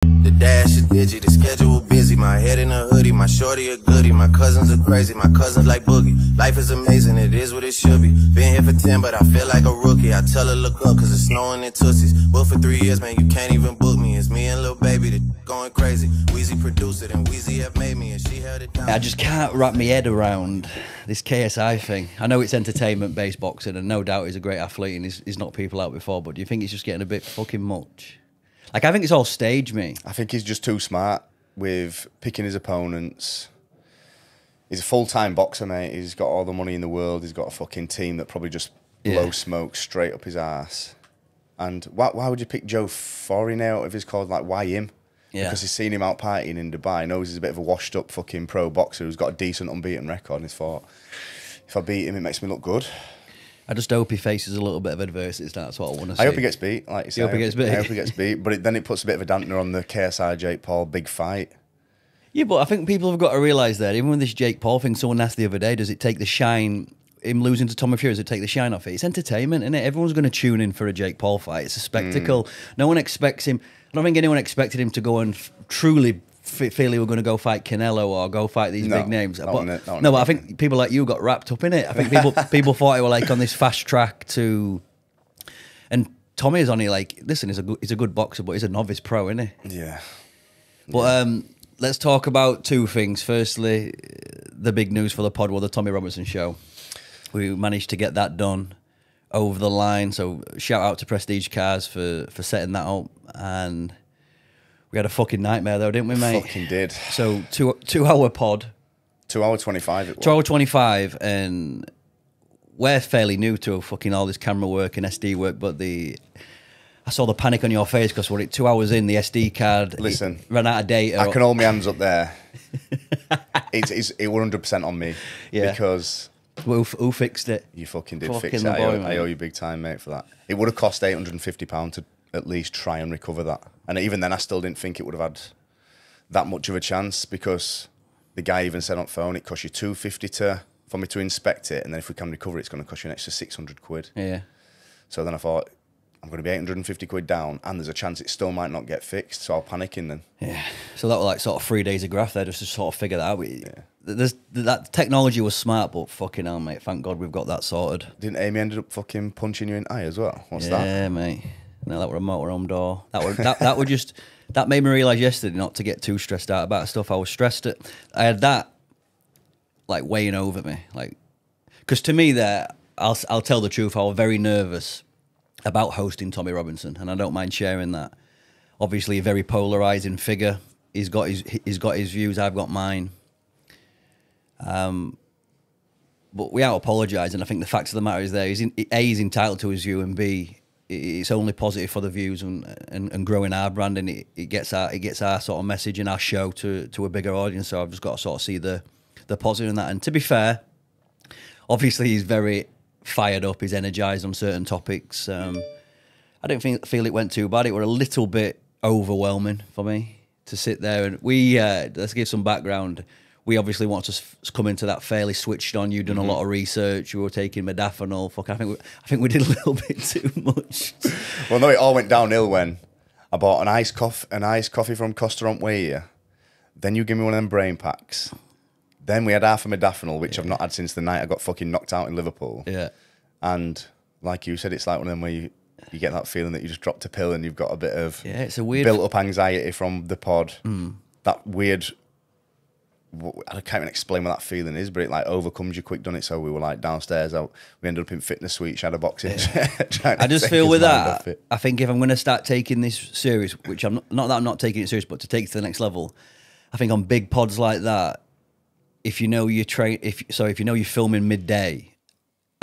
The dash is digi, the schedule busy. My head in a hoodie, my shorty a goodie. My cousins are crazy, my cousins like boogie. Life is amazing, it is what it should be. Been here for 10, but I feel like a rookie. I tell her look up, cause it's snowing in Tootsies. But for 3 years, man, you can't even book me. It's me and Lil Baby, the going crazy. Weezy produced it, and Weezy have made me, and she held it down. I just can't wrap my head around this KSI thing. I know it's entertainment-based boxing, and no doubt he's a great athlete, and he's knocked people out before, but do you think it's just getting a bit fucking much? Like, I think it's all staged, me. I think he's just too smart with picking his opponents. He's a full-time boxer, mate. He's got all the money in the world. He's got a fucking team that probably just blows smoke straight up his ass. And why would you pick Joe Forey now if he's called, like, why him? Yeah. Because he's seen him out partying in Dubai, knows he's a bit of a washed-up fucking pro boxer who's got a decent unbeaten record, and he's thought, if I beat him, it makes me look good. I just hope he faces a little bit of adversity. That's what I want to see. I hope he gets beat. Like you say, I hope he gets beat. But then it puts a bit of a dampener on the KSI Jake Paul big fight. Yeah, but I think people have got to realise that even with this Jake Paul thing, someone asked the other day, does it take the shine, him losing to Tommy Fury, does it take the shine off it? It's entertainment, isn't it? Everyone's going to tune in for a Jake Paul fight. It's a spectacle. No one expects him. I don't think anyone expected him to go and truly feel he were going to go fight Canelo or go fight these big names. But I think people like you got wrapped up in it. I think people thought they were like on this fast track to, and Tommy is only like, listen, he's a good boxer, but he's a novice pro, isn't he? Yeah. But let's talk about two things. Firstly, the big news for the pod was the Tommy Robinson show. We managed to get that done over the line. So shout out to Prestige Cars for setting that up. And we had a fucking nightmare though, didn't we, mate? Fucking did. So two hour pod. 2 hour 25 it was. 2 hour 25, and we're fairly new to fucking all this camera work and SD work, but I saw the panic on your face because we're 2 hours in, the SD card ran out of data. I can hold my hands up there. It's 100% on me. Yeah. Because who fixed it? You fucking did fix it. I owe you big time, mate, for that. It would have cost £850 to at least try and recover that. And even then, I still didn't think it would have had that much of a chance, because the guy even said on phone, it costs you £250 for me to inspect it, and then if we can recover it, it's going to cost you an extra 600 quid. Yeah. So then I thought, I'm going to be 850 quid down, and there's a chance it still might not get fixed, so I was panicking then. Yeah. So that was like sort of 3 days of graft there just to sort of figure that out. Yeah. That technology was smart, but fucking hell, mate, thank God we've got that sorted. Didn't Amy ended up fucking punching you in the eye as well? What's that? Yeah, mate. No, that were a motorhome door. That made me realise yesterday not to get too stressed out about stuff. I was stressed at. I had that like weighing over me, like, because to me I'll tell the truth. I was very nervous about hosting Tommy Robinson, and I don't mind sharing that. Obviously, a very polarising figure. He's got his views. I've got mine. But without apologising, I think the fact of the matter is he's entitled to his view, and B, it's only positive for the views and growing our brand, and it gets our sort of message and our show to a bigger audience. So I've just got to sort of see the positive in that. And to be fair, obviously he's very fired up, he's energised on certain topics. I didn't feel it went too bad. It were a little bit overwhelming for me to sit there, and we let's give some background. We obviously want to come into that fairly switched on. You've done a lot of research. You were taking modafinil. Fuck, I think we did a little bit too much. Well, no, it all went downhill when I bought an iced coffee from Costa Rompweya. Then you give me one of them brain packs. Then we had half a modafinil, which I've not had since the night I got fucking knocked out in Liverpool. Yeah. And like you said, it's like one of them where you get that feeling that you just dropped a pill and you've got a bit of it's a weird built-up anxiety from the pod. That weird... I can't even explain what that feeling is, but it like overcomes you quick, done it. So we were like downstairs, we ended up in fitness suite, shadow boxing. I just feel with that, I think if I'm going to start taking this serious, which I'm not that I'm not taking it serious, but to take it to the next level, I think on big pods like that, if you know you train, if you know you're filming midday,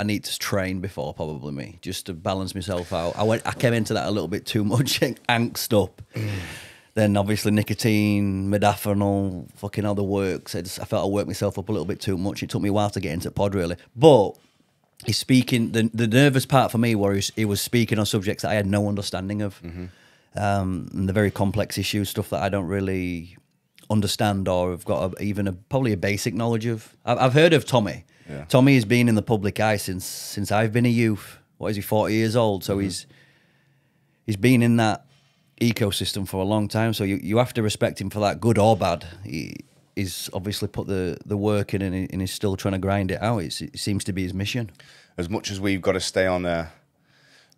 I need to train before, probably me, just to balance myself out. I came into that a little bit too much, angst up. Then obviously nicotine, modafinil, fucking other works. I felt I worked myself up a little bit too much. It took me a while to get into pod, really. But he's speaking. The nervous part for me was he was speaking on subjects that I had no understanding of, and the very complex issues, stuff that I don't really understand or have got probably a basic knowledge of. I've heard of Tommy. Yeah. Tommy has been in the public eye since I've been a youth. What is he, 40 years old? So he's been in that ecosystem for a long time, so you have to respect him for that, good or bad. He's obviously put the work in, and he's still trying to grind it out. It seems to be his mission. As much as we've got to stay on a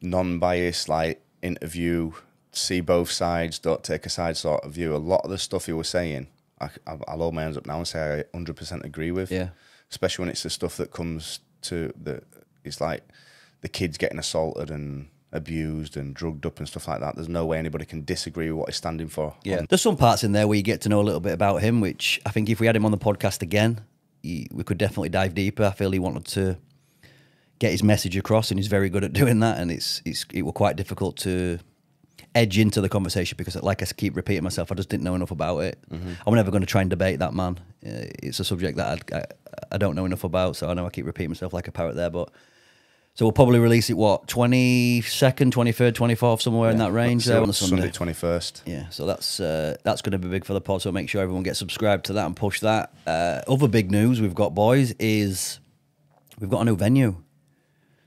non-biased like interview, see both sides, don't take a side sort of view, a lot of the stuff he was saying, I'll hold my hands up now and say I 100% agree with. Yeah. Especially when it's the stuff that comes to it's like the kids getting assaulted and abused and drugged up and stuff like that. There's no way anybody can disagree with what he's standing for. Yeah, there's some parts in there where you get to know a little bit about him, which I think if we had him on the podcast again, we could definitely dive deeper. I feel he wanted to get his message across, and he's very good at doing that. And it was quite difficult to edge into the conversation because, like I keep repeating myself, I just didn't know enough about it. I'm never going to try and debate that man. It's a subject that I don't know enough about, so I know I keep repeating myself like a parrot there, but. So we'll probably release it, 22nd, 23rd, 24th, somewhere in that range there on the Sunday. 21st. Yeah, so that's going to be big for the pod, so make sure everyone gets subscribed to that and push that. Other big news we've got, boys, is we've got a new venue.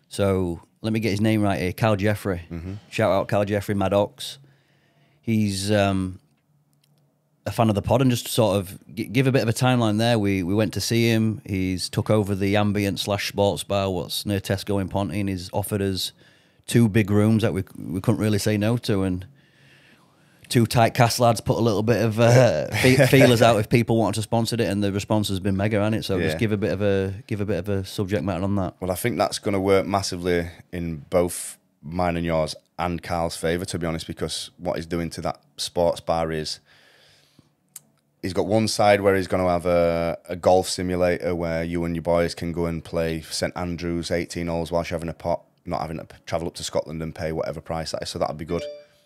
So let me get his name right here, Cal Jeffrey. Shout out Cal Jeffrey, Maddox. He's a fan of the pod, and just sort of give a bit of a timeline there. We went to see him. He's took over the ambient / sports bar, what's near Tesco in Ponty, he's offered us 2 big rooms that we couldn't really say no to, and 2 tight cast lads put a little bit of feelers out if people wanted to sponsor it, and the response has been mega on it. So just give a bit of a subject matter on that. Well, I think that's going to work massively in both mine and yours and Carl's favour, to be honest, because what he's doing to that sports bar is he's got one side where he's going to have a golf simulator where you and your boys can go and play St Andrews 18 holes whilst you're having a pot, not having to travel up to Scotland and pay whatever price that is. So that'd be good.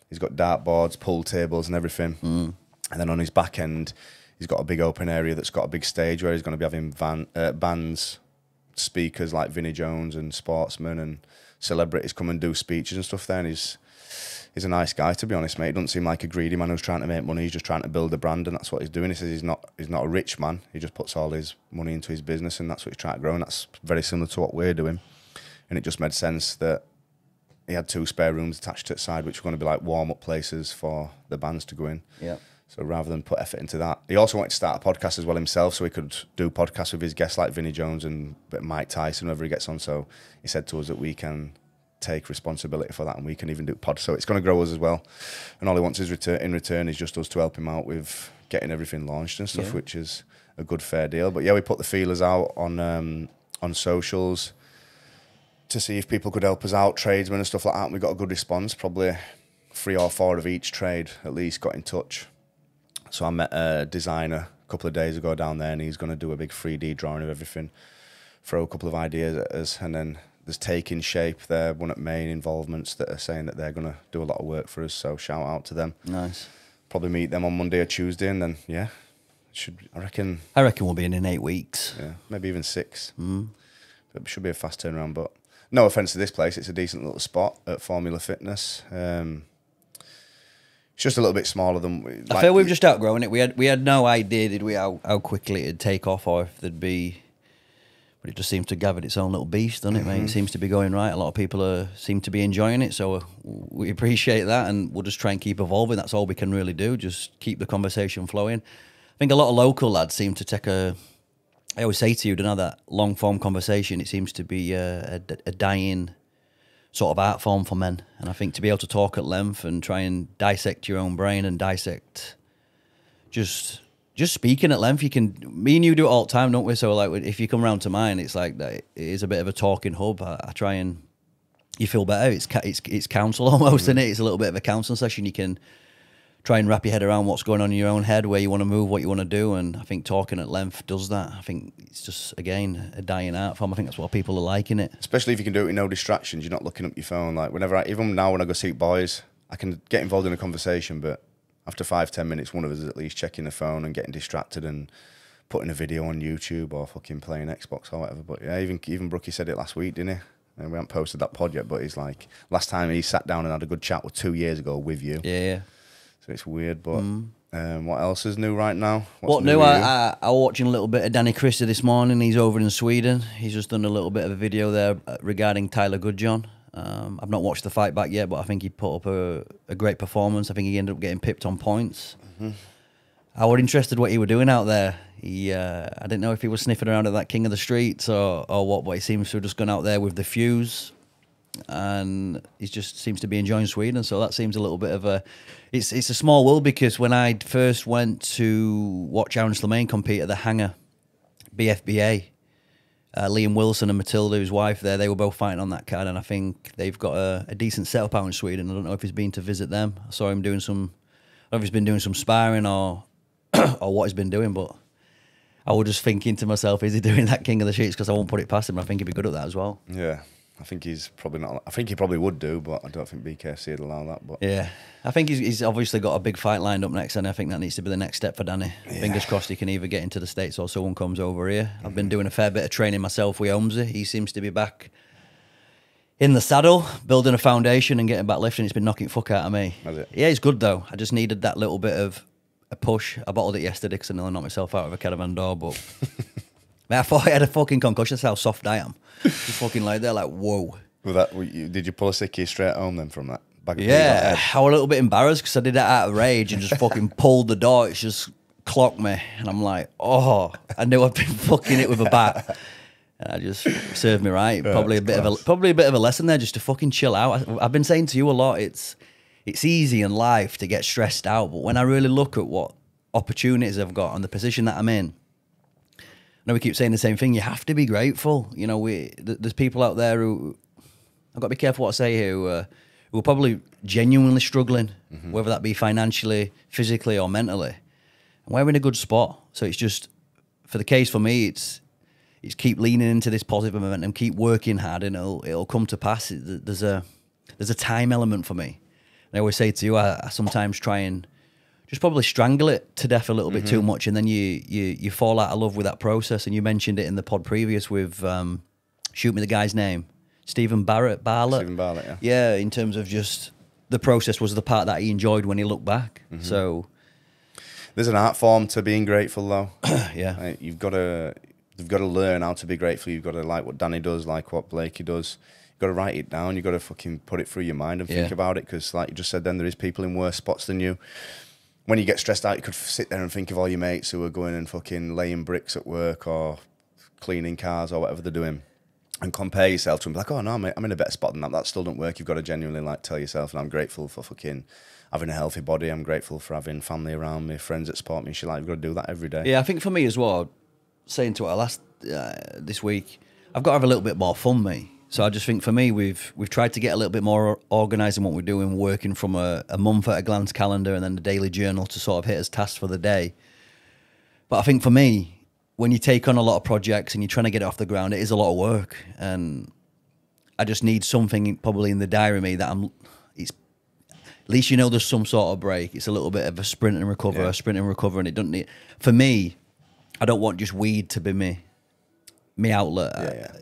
He's got dartboards, pool tables and everything. And then on his back end, he's got a big open area that's got a big stage where he's going to be having bands, speakers like Vinnie Jones and sportsmen and celebrities come and do speeches and stuff there. And he's a nice guy, to be honest, mate. He doesn't seem like a greedy man who's trying to make money. He's just trying to build a brand, and that's what he's doing. He says he's not a rich man. He just puts all his money into his business, and that's what he's trying to grow. And that's very similar to what we're doing. And it just made sense that he had 2 spare rooms attached to the side, which were going to be like warm-up places for the bands to go in. Yeah. So rather than put effort into that, he also wanted to start a podcast as well himself, so he could do podcasts with his guests like Vinnie Jones and Mike Tyson, whoever he gets on. So he said to us that we can take responsibility for that, and we can even do pods. So it's going to grow us as well. And all he wants is in return is just us to help him out with getting everything launched and stuff, which is a good fair deal. But yeah, we put the feelers out on socials to see if people could help us out, tradesmen and stuff like that. And we got a good response. Probably 3 or 4 of each trade at least got in touch. So I met a designer a couple of days ago down there, and he's going to do a big 3D drawing of everything, throw a couple of ideas at us, and then there's Taking Shape there, one at Main Involvements, that are saying that they're going to do a lot of work for us, so shout out to them. Nice. Probably meet them on Monday or Tuesday, and then, I reckon we'll be in 8 weeks. Yeah, maybe even 6. It should be a fast turnaround, but no offence to this place, it's a decent little spot at Formula Fitness. It's just a little bit smaller than... I feel we've just outgrown it. We had no idea, did we, how quickly it'd take off, or if there'd be... But it just seems to have gathered its own little beast, doesn't it, mate? It seems to be going right. A lot of people seem to be enjoying it, so we appreciate that, and we'll just try and keep evolving. That's all we can really do, just keep the conversation flowing. I think a lot of local lads seem to take I always say to you, don't know, that long-form conversation, it seems to be a dying sort of art form for men. And I think to be able to talk at length and try and dissect your own brain and dissect just speaking at length, me and you do it all the time, don't we? So like, if you come round to mine, it's like that. It is a bit of a talking hub. I try and you feel better. It's counsel almost, isn't it? It's a little bit of a counselling session. You can try and wrap your head around what's going on in your own head, where you want to move, what you want to do, and I think talking at length does that. I think it's just, again, a dying art form. I think that's what people are liking it. Especially if you can do it with no distractions. You're not looking up your phone. Like even now when I go see boys, I can get involved in a conversation, but after 5-10 minutes, one of us is at least checking the phone and getting distracted and putting a video on YouTube or fucking playing Xbox or whatever. But yeah, even Brookie said it last week, didn't he? And we haven't posted that pod yet, but he's like, last time he sat down and had a good chat was 2 years ago with you. Yeah. So it's weird, but what else is new right now? What new? I was watching a little bit of Danny Christie this morning. He's over in Sweden. He's just done a little bit of a video there regarding Tyler Goodjohn. I've not watched the fight back yet, but I think he put up a great performance. I think he ended up getting pipped on points. I was interested what he were doing out there. I didn't know if he was sniffing around at that king of the streets or what, but he seems to have just gone out there with the fuse, and he just seems to be enjoying Sweden. So that seems a little bit of a... It's a small world, because when I first went to watch Aaron Slemain compete at the Hangar BFBA, Liam Wilson and Matilda, his wife there, they were both fighting on that card, and I think they've got a decent setup out in Sweden. I don't know if he's been to visit them. I saw him doing some... I don't know if he's been doing some sparring or or what he's been doing, but I was just thinking to myself, is he doing that king of the streets? Because I won't put it past him. I think he'd be good at that as well. Yeah, I think he's probably not. I think he probably would do, but I don't think BKFC would allow that. But yeah, I think he's obviously got a big fight lined up next, and I think that needs to be the next step for Danny. Yeah. Fingers crossed he can either get into the States or someone comes over here. I've been doing a fair bit of training myself with Omzi. He seems to be back in the saddle, building a foundation and getting back lifting. It's been knocking fuck out of me. Has it? Yeah, he's good though. I just needed that little bit of a push. I bottled it yesterday because I nearly knocked myself out of a caravan door, but man, I thought I had a fucking concussion. That's how soft I am. Just fucking like they're like, whoa. Did you pull a sickie straight home then from that? Yeah, I was a little bit embarrassed because I did that out of rage and just fucking pulled the door. It's just clocked me, and I'm like, oh, I knew I'd been fucking it with a bat. And I just served me right. Probably a bit of a lesson there, just to fucking chill out. I've been saying to you a lot, it's easy in life to get stressed out, but when I really look at what opportunities I've got and the position that I'm in, I know we keep saying the same thing. You have to be grateful. You know, there's people out there who, I've got to be careful what I say here, who are probably genuinely struggling, whether that be financially, physically, or mentally. And we're in a good spot. So it's just, for the case for me, it's keep leaning into this positive momentum, keep working hard, and it'll come to pass. There's a time element for me. And I always say to you, I sometimes try and just probably strangle it to death a little bit too much, and then you fall out of love with that process. And you mentioned it in the pod previous with shoot me the guy's name, Stephen Barrett. Stephen Barrett, yeah. Yeah, in terms of just the process was the part that he enjoyed when he looked back. So there's an art form to being grateful, though. Yeah, you've got to learn how to be grateful. You've got to like what Danny does, like what Blakey does. You've got to write it down. You've got to fucking put it through your mind and think about it, because like you just said then, there is people in worse spots than you. When you get stressed out, you could sit there and think of all your mates who are going and fucking laying bricks at work or cleaning cars or whatever they're doing, and compare yourself to them. Be like, oh no, I'm in a better spot than that. That still don't work. You've got to genuinely like tell yourself, and I'm grateful for fucking having a healthy body. I'm grateful for having family around me, friends that support me and shit. Like, you've got to do that every day. Yeah, I think for me as well, saying to her this week, I've got to have a little bit more fun, mate. So I just think for me, we've tried to get a little bit more organised in what we're doing, working from a month at a glance calendar and then the daily journal to sort of hit as tasks for the day. But I think for me, when you take on a lot of projects and you're trying to get it off the ground, it is a lot of work, and I just need something probably in the diary of me that at least you know there's some sort of break. It's a little bit of a sprint and recover, and it doesn't need. For me, I don't want just weed to be me outlet.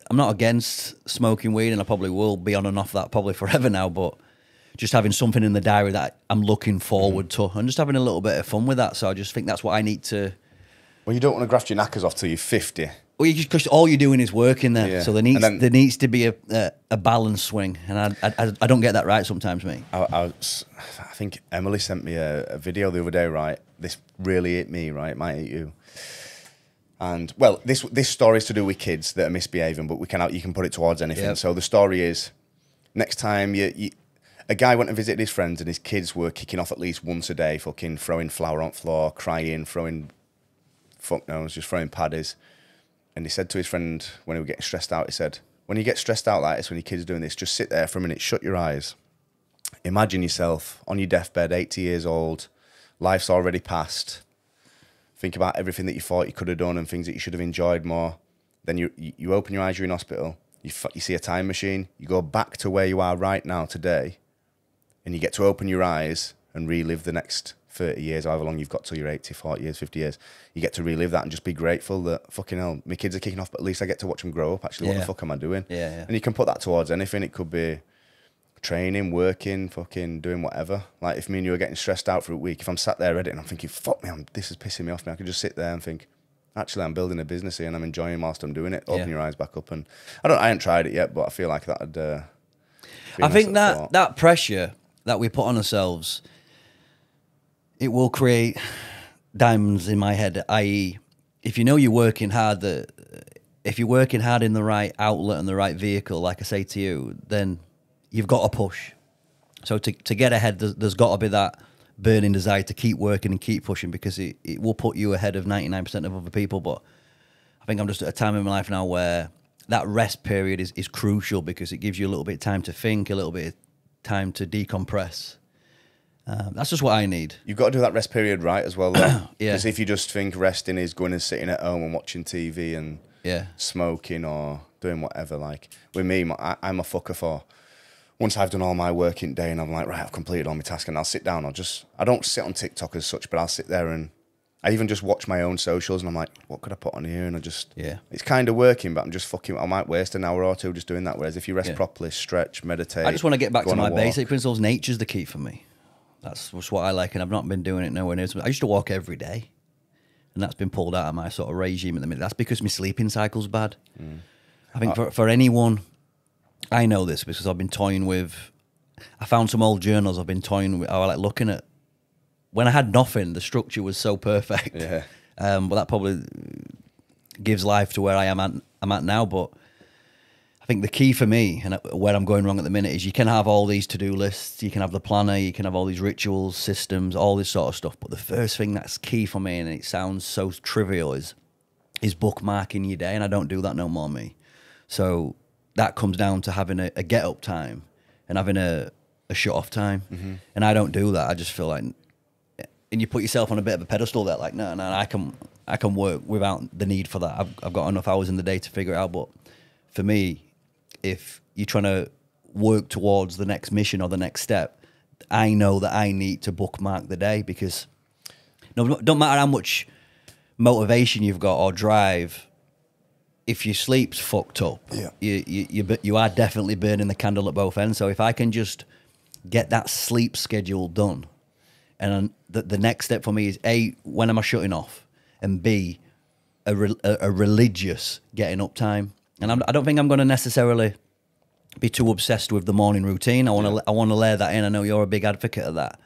I'm not against smoking weed, and I probably will be on and off that probably forever now, but just having something in the diary that I'm looking forward to, and just having a little bit of fun with that. So I just think that's what I need to. Well, you don't want to graft your knackers off till you're 50. Well, because all you're doing is working there. Yeah. So there needs to be a balance swing, and I don't get that right sometimes, mate. I think Emily sent me a video the other day, right? This really hit me, right? It might hit you. And well, this story is to do with kids that are misbehaving, but you can put it towards anything. Yep. So the story is, next time a guy went and visited his friends, and his kids were kicking off at least once a day, fucking throwing flour on the floor, crying, throwing fuck knows, just throwing paddies. And he said to his friend when he was getting stressed out, he said, when you get stressed out like this, when your kid's doing this, just sit there for a minute, shut your eyes. Imagine yourself on your deathbed, 80 years old, life's already passed. Think about everything that you thought you could have done and things that you should have enjoyed more. Then you open your eyes, you're in hospital, you see a time machine, you go back to where you are right now today, and you get to open your eyes and relive the next 30 years, however long you've got till you're 80, 40 years, 50 years. You get to relive that and just be grateful that, fucking hell, my kids are kicking off, but at least I get to watch them grow up. Actually, what the fuck am I doing? Yeah. And you can put that towards anything. It could be training, working, fucking doing whatever. Like if me and you are getting stressed out for a week, if I'm sat there editing, I'm thinking, fuck me, this is pissing me off. I could just sit there and think, actually, I'm building a business here and I'm enjoying whilst I'm doing it. Open your eyes back up. And I haven't tried it yet, but I feel like that'd I think that pressure that we put on ourselves, it will create diamonds in my head, i.e., if you know you're working hard, if you're working hard in the right outlet and the right vehicle, like I say to you, then you've got to push. So to get ahead, there's got to be that burning desire to keep working and keep pushing, because it will put you ahead of 99% of other people. But I think I'm just at a time in my life now where that rest period is crucial, because it gives you a little bit of time to think, a little bit of time to decompress. That's just what I need. You've got to do that rest period right as well, though. Yeah. Because if you just think resting is going and sitting at home and watching TV and smoking or doing whatever, like with me, I'm a fucker for, once I've done all my working day and I'm like, right, I've completed all my tasks, and I'll sit down. I don't sit on TikTok as such, but I'll sit there and I even just watch my own socials and I'm like, what could I put on here? And it's kind of working, but I'm just I might waste an hour or two just doing that. Whereas if you rest properly, stretch, meditate. I just want to get back to my basic principles. Nature's the key for me. That's what I like, and I've not been doing it nowhere near. I used to walk every day, and that's been pulled out of my sort of regime at the minute. That's because my sleeping cycle's bad. I think for anyone, I know this because I've been toying with, I found some old journals I've been toying with, I like looking at, when I had nothing, the structure was so perfect. Yeah. But that probably gives life to where I'm at now. But I think the key for me, and where I'm going wrong at the minute, is you can have all these to-do lists, you can have the planner, you can have all these rituals, systems, all this sort of stuff. But the first thing that's key for me, and it sounds so trivial, is bookmarking your day, and I don't do that no more, me. So that comes down to having a get-up time and having a shut-off time. And I don't do that. I just feel like, and you put yourself on a bit of a pedestal there, like, no, I can work without the need for that. I've got enough hours in the day to figure it out. But for me, if you're trying to work towards the next mission or the next step, I know that I need to bookmark the day, because no, don't matter how much motivation you've got or drive, if your sleep's fucked up, you are definitely burning the candle at both ends. So if I can just get that sleep schedule done, and the next step for me is A, when am I shutting off, and B, a religious getting up time. And I don't think I'm going to necessarily be too obsessed with the morning routine. I want to layer that in. I know you're a big advocate of that.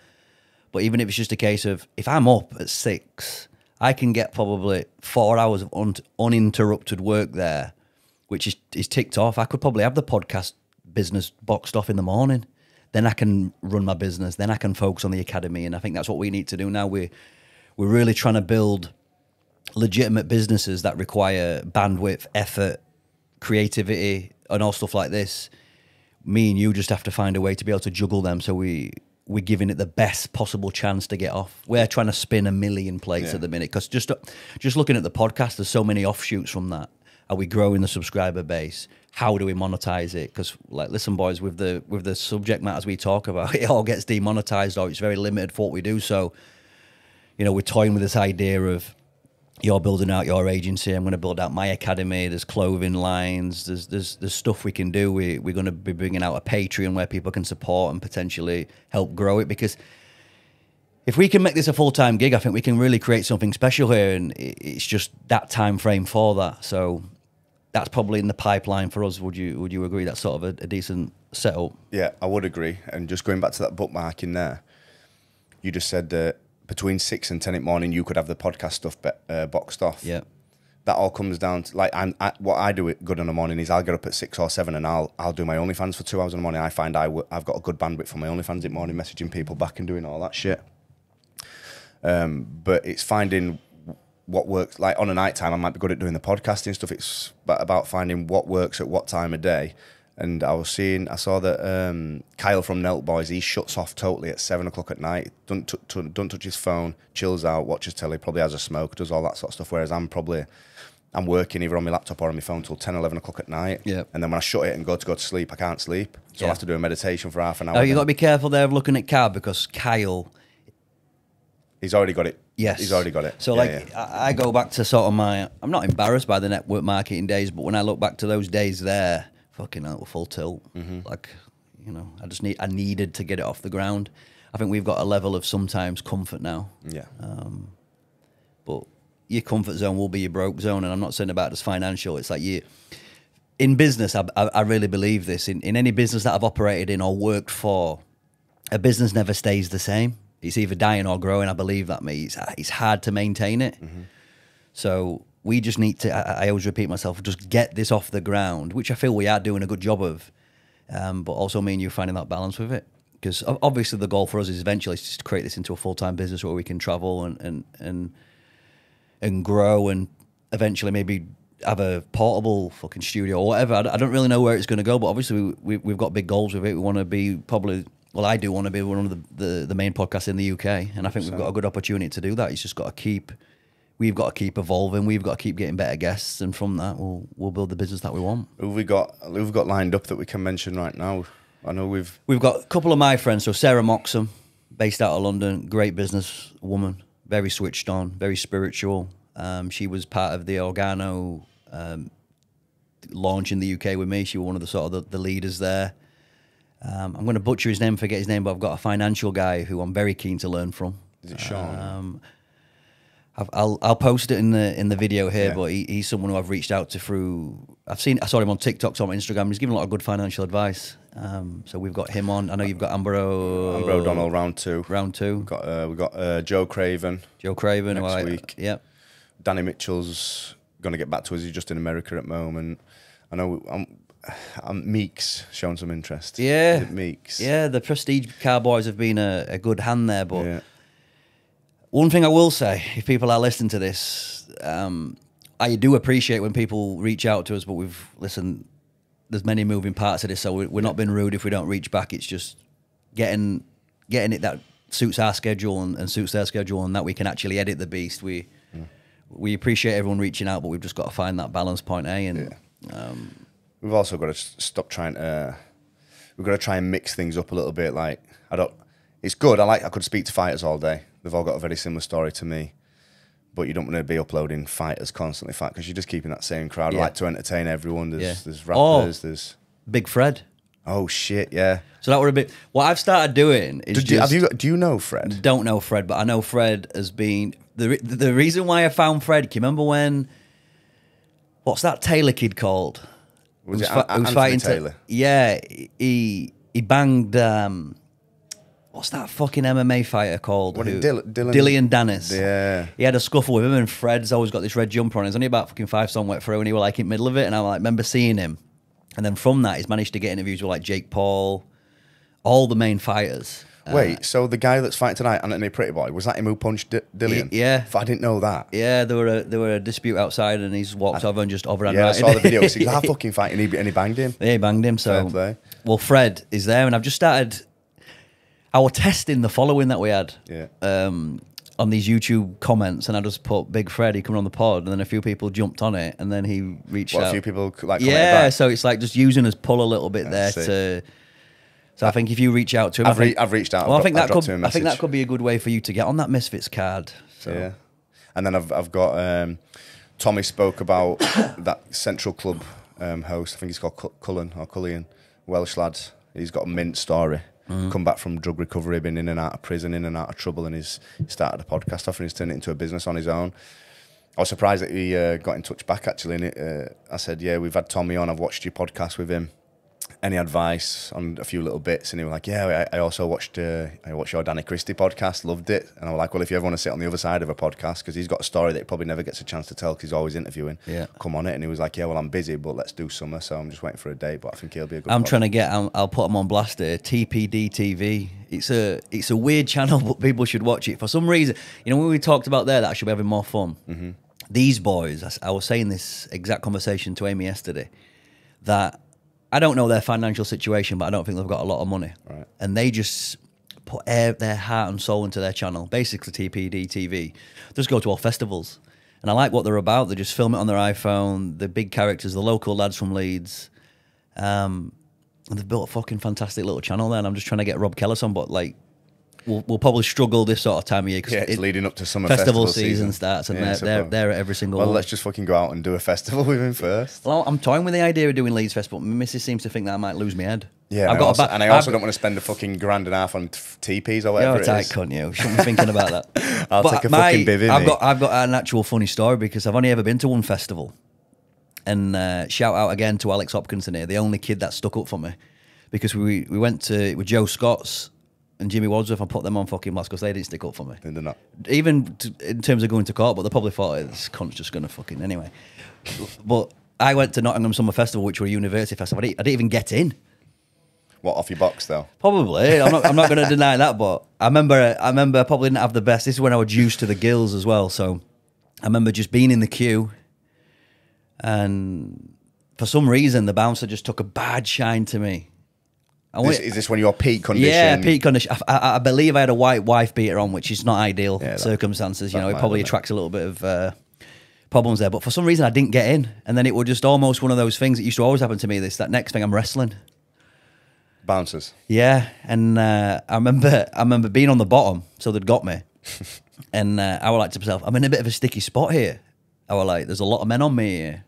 But even if it's just a case of, if I'm up at 6, I can get probably 4 hours of uninterrupted work there, which is ticked off. I could probably have the podcast business boxed off in the morning. Then I can run my business. Then I can focus on the academy. And I think that's what we need to do now. We're really trying to build legitimate businesses that require bandwidth, effort, creativity, and all stuff like this. Me and you just have to find a way to be able to juggle them, so we're giving it the best possible chance to get off. We're trying to spin a million plates at the minute, because just looking at the podcast, there's so many offshoots from that. Are we growing the subscriber base? How do we monetize it? Because, like, listen, boys, with the subject matters we talk about, it all gets demonetized, or it's very limited for what we do. So, you know, we're toying with this idea of, you're building out your agency, I'm going to build out my academy. There's clothing lines. There's stuff we can do. We're going to be bringing out a Patreon where people can support and potentially help grow it. Because if we can make this a full-time gig, I think we can really create something special here. And it's just that time frame for that. So that's probably in the pipeline for us. Would you agree? That's sort of a decent setup. Yeah, I would agree. And just going back to that bookmarking there, you just said that between 6 and 10 in the morning, you could have the podcast stuff boxed off. Yeah, that all comes down to, like, what I do it good in the morning is I'll get up at 6 or 7 and I'll do my OnlyFans for 2 hours in the morning. I find I've got a good bandwidth for my OnlyFans in the morning, messaging people back and doing all that shit. But it's finding what works. Like, on a night time, I might be good at doing the podcasting stuff. It's about finding what works at what time of day. And I saw that Kyle from Nelt Boys, he shuts off totally at 7 o'clock at night. Don't touch his phone, chills out, watches telly, probably has a smoke, does all that sort of stuff. Whereas I'm working either on my laptop or on my phone till 10, 11 o'clock at night. Yeah. And then when I shut it and go to sleep, I can't sleep. So I have to do a meditation for half an hour. Oh, you got to be careful there of looking at Kyle, because Kyle, he's already got it. Yes. He's already got it. So, I go back to sort of I'm not embarrassed by the network marketing days, but when I look back to those days there, fucking hell, full tilt. Like, you know, I needed to get it off the ground. I think we've got a level of sometimes comfort now. Yeah. But your comfort zone will be your broke zone. And I'm not saying about just financial. It's like in business, I really believe this. In any business that I've operated in or worked for, a business never stays the same. It's either dying or growing. I believe that, mate. It's hard to maintain it. So we just need to, I always repeat myself, just get this off the ground, which I feel we are doing a good job of. But also me and you finding that balance with it. Because obviously the goal for us is eventually just to create this into a full-time business where we can travel and grow and eventually maybe have a portable fucking studio or whatever. I don't really know where it's going to go, but obviously we've got big goals with it. We want to be probably, well, I do want to be one of the main podcasts in the UK, and I think we've got a good opportunity to do that. It's just got to keep, we've got to keep evolving. We've got to keep getting better guests, and from that, we'll build the business that we want. Who've we got lined up that we can mention right now? I know we've got a couple of my friends. So Sarah Moxham, based out of London, great business woman, very switched on, very spiritual. She was part of the Organo launch in the UK with me. She was one of the sort of the leaders there. I'm going to butcher his name, forget his name, but I've got a financial guy who I'm very keen to learn from. Is it Sean? I'll post it in the video here, but he's someone who I've reached out to through. I saw him on TikTok, saw him on Instagram. He's giving a lot of good financial advice. So we've got him on. I know you've got Amber O'Donnell, round two. We've got Joe Craven. Next week. Yep. Danny Mitchell's going to get back to us. He's just in America at the moment. I know Meeks showing some interest. Yeah. Is it Meeks? Yeah, the Prestige Cowboys have been a good hand there. But one thing I will say, if people are listening to this, I do appreciate when people reach out to us, but listen, there's many moving parts of this, so we're not being rude if we don't reach back. It's just getting it that suits our schedule and suits their schedule, and that we can actually edit the beast. We appreciate everyone reaching out, but we've just got to find that balance point, And we've also got to stop trying to. We've got to try and mix things up a little bit. Like it's good. I could speak to fighters all day. They've all got a very similar story to me, but you don't want to be uploading fighters constantly, because you're just keeping that same crowd. I like to entertain everyone. There's rappers. There's Big Fred. Oh shit, yeah. So that would have been what I've started doing. Is do you know Fred? Don't know Fred, but I know Fred has been the reason why I found Fred. Can you remember when? What's that Taylor kid called? Was Anthony Taylor? Yeah, he banged. What's that fucking MMA fighter called? Dillian Dennis. Yeah. He had a scuffle with him, and Fred's always got this red jumper on. He's only about fucking 5 stone wet through, and he was like in the middle of it. And I remember seeing him. And then from that, he's managed to get interviews with like Jake Paul, all the main fighters. Wait, so the guy that's fighting tonight, Anthony Pretty Boy, was that him who punched Dillian? Yeah. I didn't know that. Yeah, there were a dispute outside, and he's walked over and just overhand. Yeah, I saw the video. He's like, fucking fight, and he banged him. Yeah, he banged him. So, well, Fred is there, and I've just started. I was testing the following that we had on these YouTube comments, and I just put Big Fred, he coming on the pod, and then a few people jumped on it, and then he reached out. A few people like back. So it's like just using his pull a little bit there to. So I think if you reach out to him, I've reached out. Well, I think that could be a good way for you to get on that Misfits card. So. Yeah, and then I've got Tommy spoke about that Central Club host. I think he's called Cullian, Welsh lad. He's got a mint story. Come back from drug recovery, been in and out of prison, in and out of trouble, and he started a podcast off and he's turned it into a business on his own. I was surprised that he got in touch back, actually. And I said, yeah, we've had Tommy on. I've watched your podcast with him. Any advice on a few little bits? And he was like, yeah, I also watched your Danny Christie podcast, loved it. And I was like, well, if you ever want to sit on the other side of a podcast, because he's got a story that he probably never gets a chance to tell because he's always interviewing, come on it. And he was like, yeah, well, I'm busy, but let's do summer. So I'm just waiting for a date, but I think he'll be a good trying to get, I'll put him on blast here, TPD TV. It's a weird channel, but people should watch it. For some reason, when we talked about there that I should be having more fun, these boys, I was saying this exact conversation to Amy yesterday, that I don't know their financial situation, but I don't think they've got a lot of money. Right. And they just put their heart and soul into their channel, basically TPD TV. They just go to all festivals. And I like what they're about. They just film it on their iPhone, the big characters, the local lads from Leeds. And they've built a fucking fantastic little channel there. And I'm just trying to get Rob Kellis on, but like, we'll probably struggle this sort of time of year because it's leading up to summer festival season starts, and they're at every single. Well, one. Let's just fucking go out and do a festival with him first. Well, I'm toying with the idea of doing Leeds Festival. My missus seems to think that I might lose my head. Yeah, and I also don't want to spend a fucking £1.5 on TPs or whatever. You're a tight cunt, you shouldn't be thinking about that. I'll take a fucking bivvy. I've got an actual funny story because I've only ever been to one festival. And shout out again to Alex Hopkinson here, the only kid that stuck up for me, because we went with Joe Scott's and Jimmy Wadsworth. I put them on fucking blast because they didn't stick up for me. They're not. Even in terms of going to court, but they probably thought this cunt's just gonna fucking anyway. But I went to Nottingham Summer Festival, which were a university festival. I didn't even get in. What, off your box though? Probably. I'm not going to deny that, but I remember I probably didn't have the best. This is when I was used to the gills as well. So I remember just being in the queue, and for some reason the bouncer just took a bad shine to me. Is this when you're peak condition? Yeah, peak condition. I believe I had a white wife beater on, which is not ideal circumstances. It probably attracts a little bit of problems there. But for some reason I didn't get in, and then it was just almost one of those things that used to always happen to me. That next thing I'm wrestling. Bouncers. Yeah, and I remember being on the bottom, so they'd got me, and I was like to myself, I'm in a bit of a sticky spot here. I was like, there's a lot of men on me here,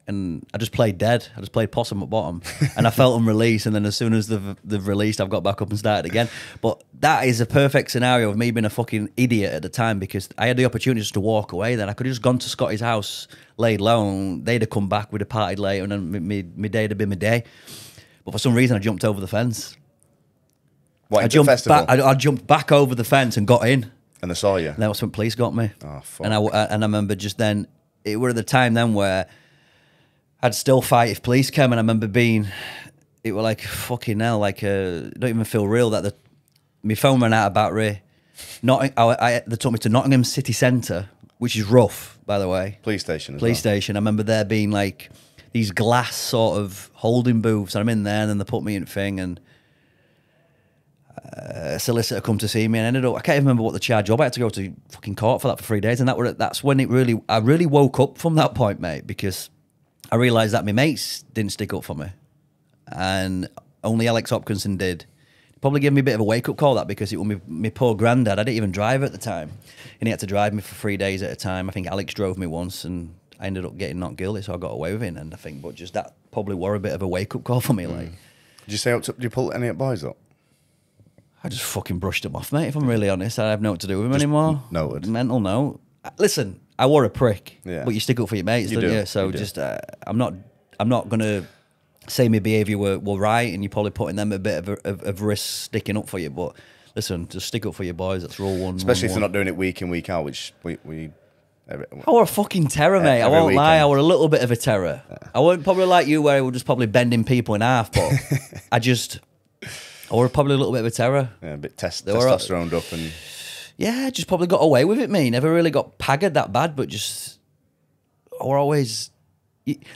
and I just played dead. I just played possum at bottom, and I felt them release, and then as soon as they've released, I've got back up and started again. But that is a perfect scenario of me being a fucking idiot at the time, because I had the opportunity just to walk away. Then I could have just gone to Scotty's house, laid low, and they'd have come back, we'd have partied later, and then my day'd have been my day. But for some reason, I jumped over the fence. What, into the festival? I jumped back over the fence and got in. And they saw you? And that's when police got me. Oh, fuck. And I remember just then, it were at the time then where I'd still fight if police came, and I remember it were like, fucking hell, like, don't even feel real that my phone ran out of battery. They took me to Nottingham City Centre, which is rough, by the way. Police station station. I remember there being like these glass sort of holding booths, and I'm in there, and then they put me in thing, and a solicitor come to see me, and I can't even remember what the charge was. I had to go to fucking court for that for 3 days, and that's when I really woke up from that point, mate, because I realised that my mates didn't stick up for me, and only Alex Hopkinson did. Probably gave me a bit of a wake-up call, that, because it was my poor granddad. I didn't even drive at the time, and he had to drive me for 3 days at a time. I think Alex drove me once, and I ended up getting not guilty, so I got away with it. And I think, but just that probably were a bit of a wake-up call for me. Like, did you pull any boys up? I just fucking brushed them off, mate. If I'm really honest, I have nothing to do with them anymore. Noted. Mental note. Listen, I were a prick, but you stick up for your mates, don't you? So just, I'm not gonna say my behaviour were right, and you're probably putting them a bit of risk sticking up for you. But listen, just stick up for your boys. That's rule one. Especially if they're not doing it week in, week out, which we I were a fucking terror, mate. I won't lie. I were a little bit of a terror. I weren't probably like you, where I was just probably bending people in half, but I were probably a little bit of a terror. Yeah, a bit testosterone up, and yeah, just probably got away with it. Me never really got paggered that bad, but just I were always.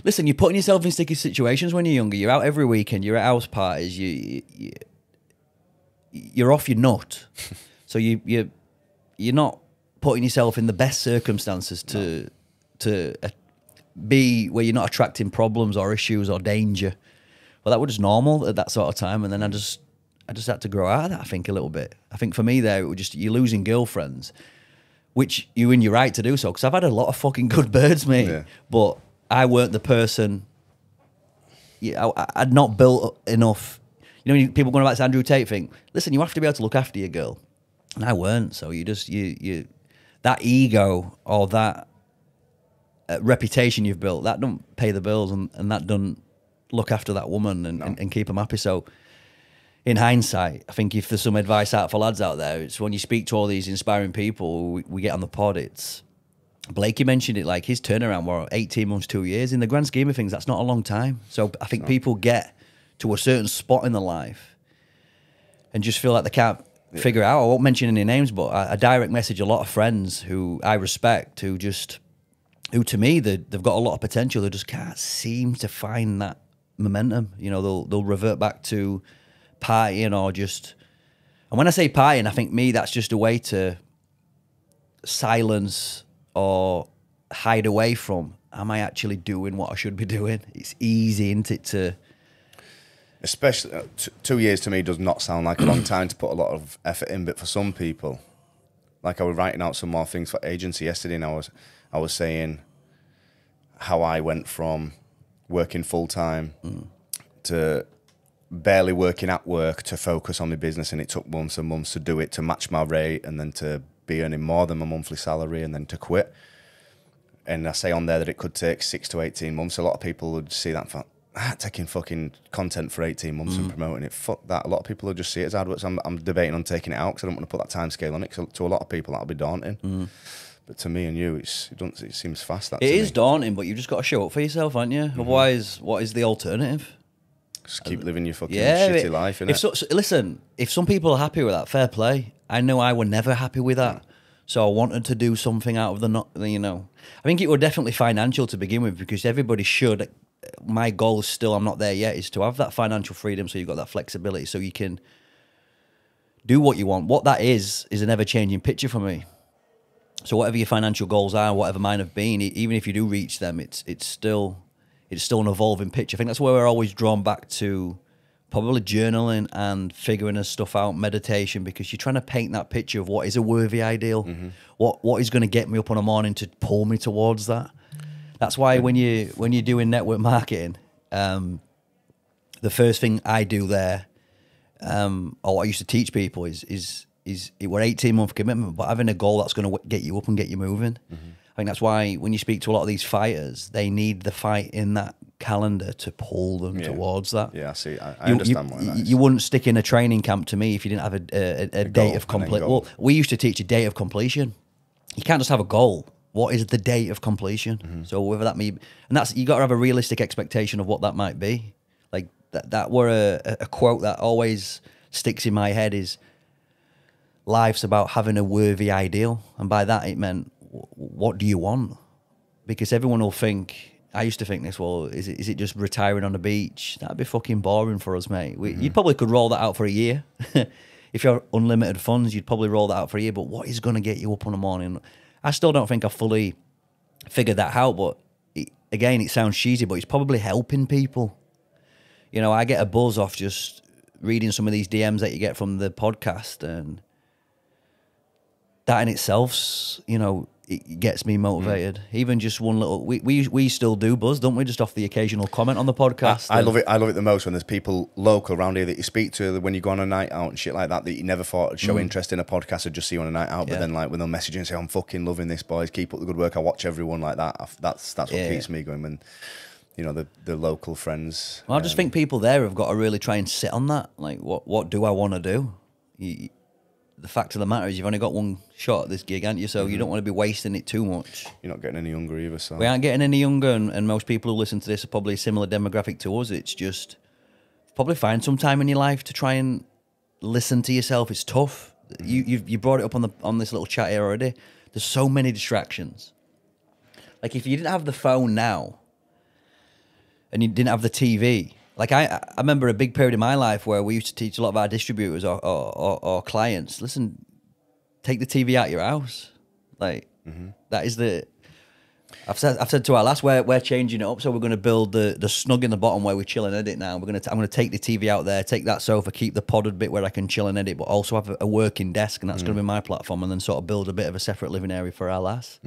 Listen, you're putting yourself in sticky situations when you're younger. You're out every weekend. You're at house parties. You're off your nut, so you're not putting yourself in the best circumstances to be where you're not attracting problems or issues or danger. Well, that was just normal at that sort of time, and then I just had to grow out of that, I think, a little bit. I think for me there, it was just, you're losing girlfriends, which you're in your right to do so, because I've had a lot of fucking good birds, mate. Yeah. But I weren't the person. I'd not built enough. You know, people going about this Andrew Tate thing. Listen, you have to be able to look after your girl, and I weren't. So you that ego or that reputation you've built, that don't pay the bills, and that don't look after that woman and keep them happy. So in hindsight, I think if there's some advice out for lads out there, it's when you speak to all these inspiring people we get on the pod, it's Blakey mentioned it, like his turnaround were 18 months, 2 years. In the grand scheme of things, that's not a long time. So I think people get to a certain spot in their life and just feel like they can't figure it out. I won't mention any names, but I direct message a lot of friends who I respect, who to me, they've got a lot of potential. They just can't seem to find that momentum. You know, they'll revert back to partying or just... And when I say partying, I think that's just a way to silence or hide away from, am I actually doing what I should be doing? It's easy, isn't it, to... Especially, 2 years to me does not sound like a long time to put a lot of effort in, but for some people, like I was writing out some more things for agency yesterday, and I was saying how I went from working full-time to barely working at work to focus on my business, and it took months and months to do it, to match my rate, and then to be earning more than my monthly salary, and then to quit. And I say on there that it could take 6 to 18 months. A lot of people would see that and think, taking fucking content for 18 months and promoting it, fuck that. A lot of people will just see it as hard work. So I'm debating on taking it out because I don't want to put that time scale on it, because to a lot of people that'll be daunting. But to me and you, it seems fast. That it is daunting, but you've just got to show up for yourself, haven't you? Otherwise, what is the alternative? Just keep living your fucking shitty life, innit? Listen, if some people are happy with that, fair play. I know I were never happy with that. So I wanted to do something out of I think it were definitely financial to begin with, because everybody should. My goal is still, I'm not there yet, is to have that financial freedom, so you've got that flexibility, so you can do what you want. What that is an ever-changing picture for me. So whatever your financial goals are, whatever mine have been, even if you do reach them, it's still an evolving picture. I think that's where we're always drawn back to, probably journaling and figuring this stuff out, meditation, because you're trying to paint that picture of what is a worthy ideal, what is going to get me up on a morning to pull me towards that. That's why when you're doing network marketing, the first thing I do there, or what I used to teach people is it were 18-month commitment, but having a goal that's going to get you up and get you moving. I think that's why when you speak to a lot of these fighters, they need the fight in that calendar to pull them towards that. Yeah, I see. I understand why that is. You wouldn't stick in a training camp to me if you didn't have a date of completion. Well, we used to teach a date of completion. You can't just have a goal. What is the date of completion? So whether that may, and that's, you got to have a realistic expectation of what that might be. Like that were a quote that always sticks in my head is, life's about having a worthy ideal. And by that, it meant, what do you want? Because everyone will think, I used to think this, well, is it just retiring on the beach? That'd be fucking boring for us, mate. You probably could roll that out for a year. If you have unlimited funds, you'd probably roll that out for a year. But what is going to get you up in the morning? I still don't think I fully figured that out. But again, it sounds cheesy, but it's probably helping people. You know, I get a buzz off just reading some of these DMs that you get from the podcast, and that in itself, you know, it gets me motivated. Even just one little, we still do buzz, don't we? Just off the occasional comment on the podcast. I love it. I love it the most when there's people local around here that you speak to when you go on a night out and shit like that you never thought would show interest in a podcast or just see you on a night out. But then like when they'll message you and say, I'm fucking loving this, boys. Keep up the good work. I watch everyone like that. That's what keeps me going. When, you know, the local friends. Well, I just think people there have got to really try and sit on that. Like, what do I want to do? The fact of the matter is you've only got one shot at this gig, aren't you? So you don't want to be wasting it too much. You're not getting any younger either, so. We aren't getting any younger, and most people who listen to this are probably a similar demographic to us. It's just, probably find some time in your life to try and listen to yourself. It's tough. You brought it up on this little chat here already. There's so many distractions. Like, if you didn't have the phone now, and you didn't have the TV, like I remember a big period in my life where we used to teach a lot of our distributors or clients, listen, take the TV out of your house. Like, that is I've said to our lads, we're changing it up, so we're going to build the snug in the bottom where we chill and edit now. I'm going to take the TV out there, take that sofa, keep the podded bit where I can chill and edit, but also have a working desk, and that's going to be my platform, and then sort of build a bit of a separate living area for our lads.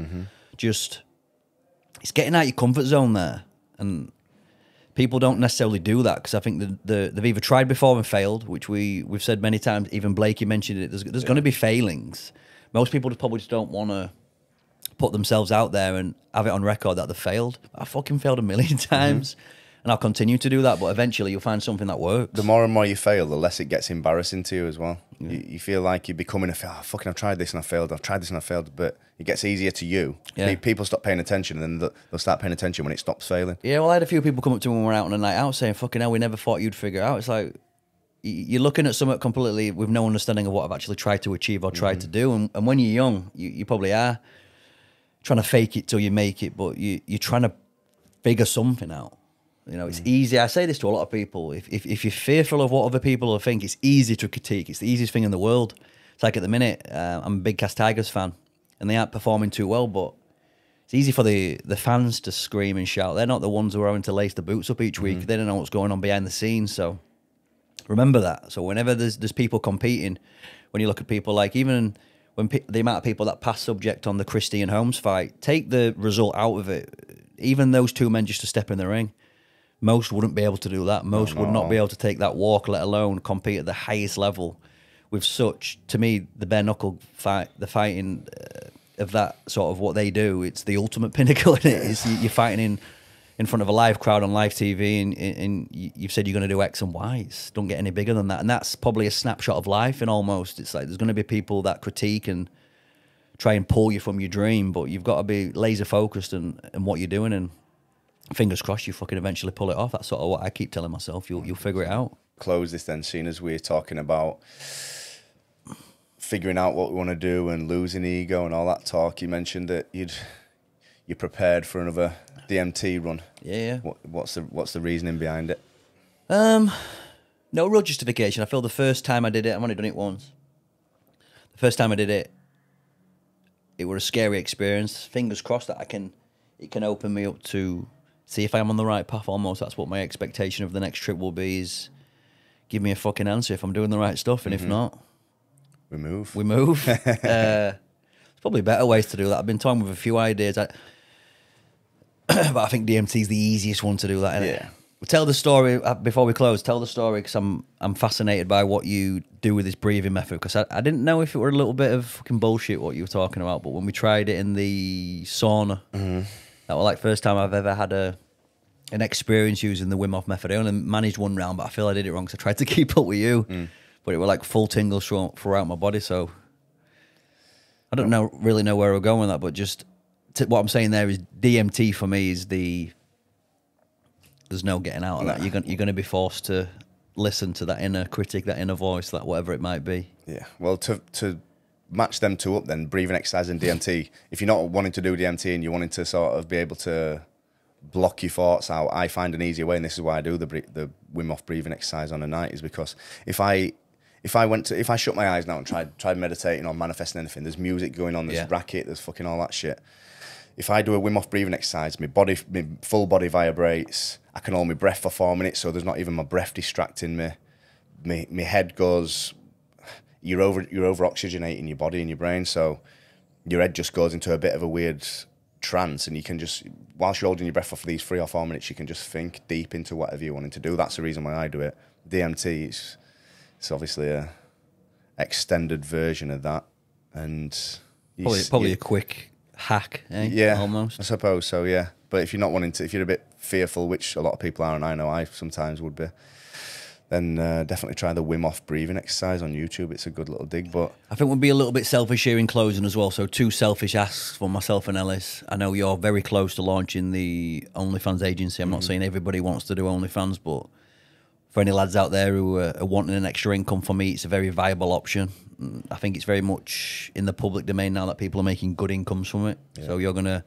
Just, it's getting out your comfort zone there, and people don't necessarily do that because I think they've either tried before and failed, which we've said many times. Even Blakey mentioned it. There's going to be failings. Most people probably just don't want to put themselves out there and have it on record that they failed. I fucking failed a million times, and I'll continue to do that. But eventually, you'll find something that works. The more and more you fail, the less it gets embarrassing to you as well. You feel like you're becoming fucking, I've tried this and I failed. I've tried this and I failed. But it gets easier to you. People stop paying attention, and then they'll start paying attention when it stops failing. Yeah, well, I had a few people come up to me when we were out on a night out saying, fucking hell, we never thought you'd figure it out. It's like, you're looking at something completely with no understanding of what I've actually tried to achieve or tried to do. And when you're young, you probably are trying to fake it till you make it, but you're trying to figure something out. You know, it's easy. I say this to a lot of people. If you're fearful of what other people will think, it's easy to critique. It's the easiest thing in the world. It's like at the minute, I'm a big Cast Tigers fan, and they aren't performing too well, but it's easy for the fans to scream and shout. They're not the ones who are having to lace the boots up each week. They don't know what's going on behind the scenes. So remember that. So whenever there's people competing, when you look at people like, even when the amount of people that pass subject on the Christie and Holmes fight, take the result out of it. Even those two men just to step in the ring. Most wouldn't be able to do that. Most would not be able to take that walk, let alone compete at the highest level with such, to me, the bare knuckle fight, the fighting of that sort of what they do. It's the ultimate pinnacle in it. It's, you're fighting in front of a live crowd on live TV, and you've said you're going to do X and Y. Don't get any bigger than that. And that's probably a snapshot of life. And almost, it's like there's going to be people that critique and try and pull you from your dream, but you've got to be laser focused in what you're doing, and fingers crossed you fucking eventually pull it off. That's sort of what I keep telling myself. You'll figure it out. Close this then, seeing as we're talking about figuring out what we want to do and losing ego and all that talk. You mentioned that you're prepared for another DMT run. Yeah. What's the reasoning behind it? No real justification. I feel the first time I did it, I've only done it once. The first time I did it, it was a scary experience. Fingers crossed that it can open me up to see if I'm on the right path. Almost that's what my expectation of the next trip will be, is give me a fucking answer if I'm doing the right stuff, and if not, we move. There's probably better ways to do that. I've been talking with a few ideas, but I think DMT is the easiest one to do that, innit? Yeah. Tell the story before we close. Tell the story, because I'm fascinated by what you do with this breathing method. Because I didn't know if it were a little bit of fucking bullshit what you were talking about. But when we tried it in the sauna, that was like first time I've ever had an experience using the Wim Hof method. I only managed one round, but I feel I did it wrong. So I tried to keep up with you, but it were like full tingles throughout my body. So I don't really know where we're going with that, but just what I'm saying there is DMT for me is there's no getting out of that. You're going to be forced to listen to that inner critic, that inner voice, that whatever it might be. Yeah. Well, to match them two up then, breathing exercise and DMT, if you're not wanting to do DMT and you're wanting to sort of be able to block your thoughts out, I find an easier way, and this is why I do the Wim Hof breathing exercise on a night, is because if I shut my eyes now and tried meditating or manifesting anything, there's music going on, there's racket, there's fucking all that shit. If I do a Wim Hof breathing exercise, my full body vibrates. I can hold my breath for 4 minutes, so there's not even my breath distracting me. My head goes. You're over oxygenating your body and your brain, so your head just goes into a bit of a weird trance, and you can just, whilst you're holding your breath for these 3 or 4 minutes, you can just think deep into whatever you're wanting to do. That's the reason why I do it. DMT, it's obviously a extended version of that, and probably a quick hack, eh? Yeah, almost. I suppose so. Yeah, but if you're not wanting to, if you're a bit fearful, which a lot of people are, and I know I sometimes would be, then definitely try the Wim Hof breathing exercise on YouTube. It's a good little dig. But I think we'll be a little bit selfish here in closing as well. So 2 selfish asks for myself and Ellis. I know you're very close to launching the OnlyFans agency. I'm not saying everybody wants to do OnlyFans, but for any lads out there who are wanting an extra income, for me, it's a very viable option. I think it's very much in the public domain now that people are making good incomes from it. Yeah. So you're going to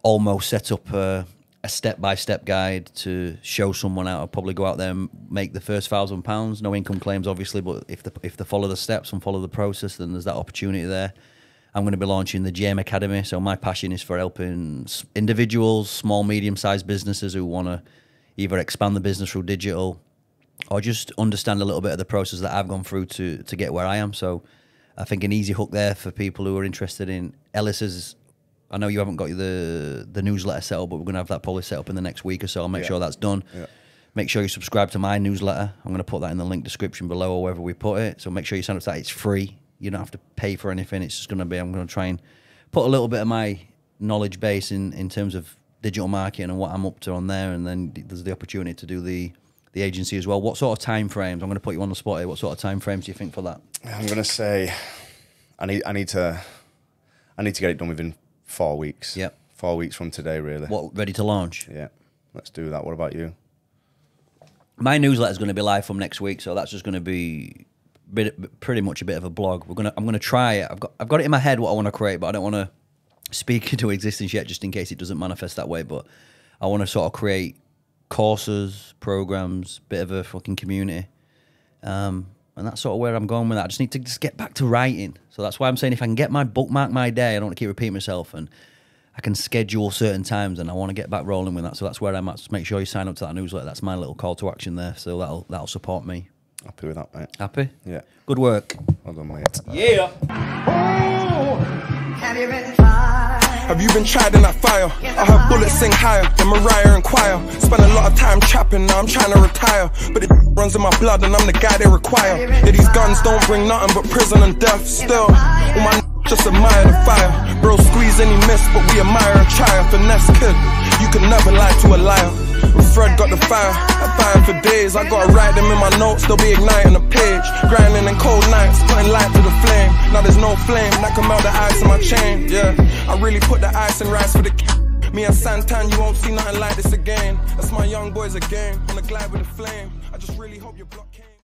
almost set up a step-by-step guide to show someone how to probably go out there and make the first £1,000. No income claims, obviously, but if they follow the steps and follow the process, then there's that opportunity there. I'm going to be launching the GM Academy. So my passion is for helping individuals, small, medium-sized businesses who want to either expand the business through digital or just understand a little bit of the process that I've gone through to get where I am. So I think an easy hook there for people who are interested in Ellis's. I know you haven't got the newsletter set up, but we're going to have that probably set up in the next week or so. I'll make sure that's done. Yeah. Make sure you subscribe to my newsletter. I'm going to put that in the link description below or wherever we put it. So make sure you sign up to that. It's free. You don't have to pay for anything. It's just going to be, I'm going to try and put a little bit of my knowledge base in terms of digital marketing and what I'm up to on there. And then there's the opportunity to do the agency as well. What sort of time frames? I'm going to put you on the spot here. What sort of time frames do you think for that? I'm going to say I need to get it done within 4 weeks. Yep. 4 weeks from today, really. What, ready to launch? Yeah. Let's do that. What about you? My newsletter is going to be live from next week, so that's just going to be pretty much a bit of a blog. I'm going to try it. I've got it in my head what I want to create, but I don't want to speak into existence yet, just in case it doesn't manifest that way. But I want to sort of create courses, programs, bit of a fucking community. And that's sort of where I'm going with that. I just need to get back to writing. So that's why I'm saying if I can get my bookmark my day, I don't want to keep repeating myself, and I can schedule certain times, and I want to get back rolling with that. So that's where I'm at. Just make sure you sign up to that newsletter. That's my little call to action there. So that'll support me. Happy with that, mate. Happy? Yeah. Good work. Well done, mate. Yeah. Oh, have you been fine? Have you been tried in that fire? I heard bullets sing higher than Mariah and Choir. Spent a lot of time trapping, now I'm trying to retire. But it runs in my blood and I'm the guy they require. Yeah, these guns don't bring nothing but prison and death. Still, all my just admire the fire. Bro, squeeze any miss, but we admire and try. A finesse kid, you can never lie to a liar. When Fred got the fire, I fired for days. I gotta write them in my notes, they'll be igniting the page. Grinding in cold nights, putting light to the flame. Now there's no flame that can melt the ice in my chain. Yeah, I really put the ice and rice for the me and Santan, you won't see nothing like this again. That's my young boys again, on the glide with the flame. I just really hope your block came.